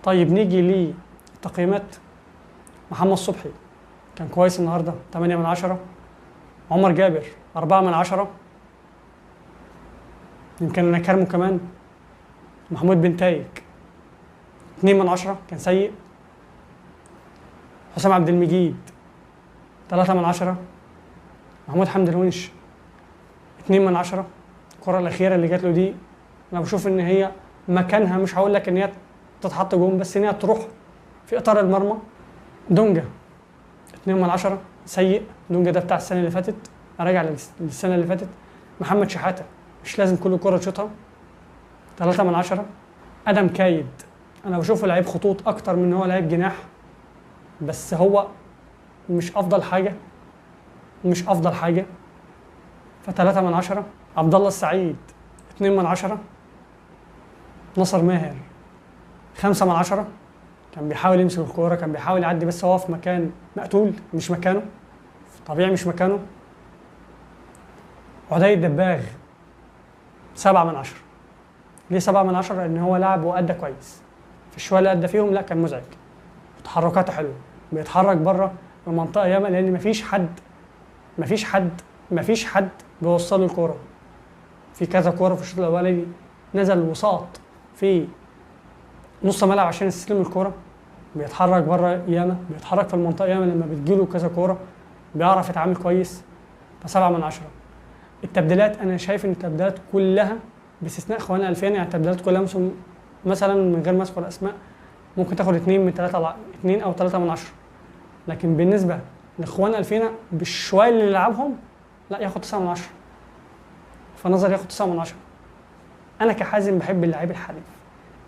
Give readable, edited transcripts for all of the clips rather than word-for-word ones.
طيب نيجي للتقييمات. محمد صبحي كان كويس النهارده 8/10. عمر جابر 4/10، يمكن انا كارمه كمان. محمود بنتايك 2/10 كان سيء. حسام عبد المجيد 3/10. محمود حمد الونش 2/10. الكرة الأخيرة اللي جات له دي أنا بشوف إن هي مكانها، مش هقول لك إن هي تتحط جون، بس إن هي تروح في إطار المرمى. دونجا 2/10 سيء. دونجا ده بتاع السنة اللي فاتت، راجع للسنة اللي فاتت. محمد شحاتة مش لازم كل كرة تشوطها، 3/10. ادم كايد انا بشوفه لعيب خطوط اكتر من ان هو لعيب جناح، بس هو مش افضل حاجه، ف3/10. عبد الله السعيد 2/10. ناصر ماهر 5/10. كان بيحاول يمسك الكوره، كان بيحاول يعدي، بس هو في مكان مقتول، مش مكانه طبيعي، مش مكانه. عدي الدباغ 7/10. ليه 7/10؟ لأن هو لعب وأدى كويس. في الشوية اللي أدى فيهم لا كان مزعج، وتحركاته حلوة، بيتحرك بره المنطقة ياما، لأن مفيش حد بيوصل له الكورة. في كذا كورة في الشوط الأولاني نزل وساط في نص ملعب عشان يستلم الكورة، بيتحرك بره ياما، بيتحرك في المنطقة ياما، لما بتجيله كذا كورة بيعرف يتعامل كويس. ف7/10. التبديلات أنا شايف إن التبديلات كلها باستثناء اخوان 2000، يعني التبديلات كلها مثلا من غير ما اذكر اسماء ممكن تاخد 2 او 3/10، لكن بالنسبه لاخوان 2000 بالشويه اللي لعبهم لا ياخد 9/10. فنظري ياخد 9/10. انا كحازم بحب اللعيب الحريف،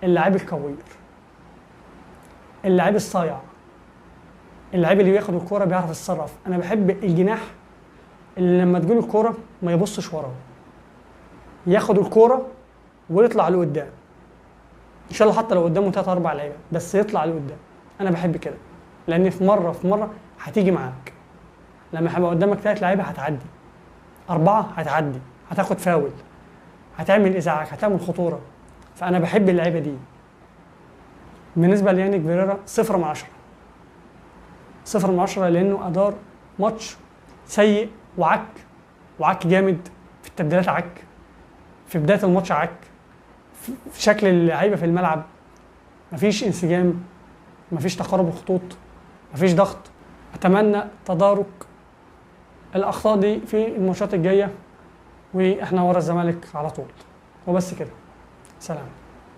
اللعيب الكوير، اللعيب الصايع، اللعيب اللي بياخد الكوره بيعرف يتصرف. انا بحب الجناح اللي لما تجيله الكوره ما يبصش وراه، ياخد الكوره ويطلع لقدام، ان شاء الله حتى لو قدامه 3 4 لعيبه بس يطلع لقدام. انا بحب كده، لان في مره هتيجي معاك. لما هيبقى قدامك 3 لعيبه هتعدي، 4 هتعدي، هتاخد فاول، هتعمل ازعاج، هتعمل خطوره. فانا بحب اللعيبه دي. بالنسبه ليانيك فيريرا 0/10. 0/10 لانه ادار ماتش سيء وعك جامد في التبديلات، عك في بدايه الماتش، عك في شكل اللعيبه في الملعب، مفيش انسجام، مفيش تقارب الخطوط، مفيش ضغط. اتمنى تدارك الاخطاء دي في الماتشات الجايه، واحنا ورا الزمالك على طول. وبس كده، سلام.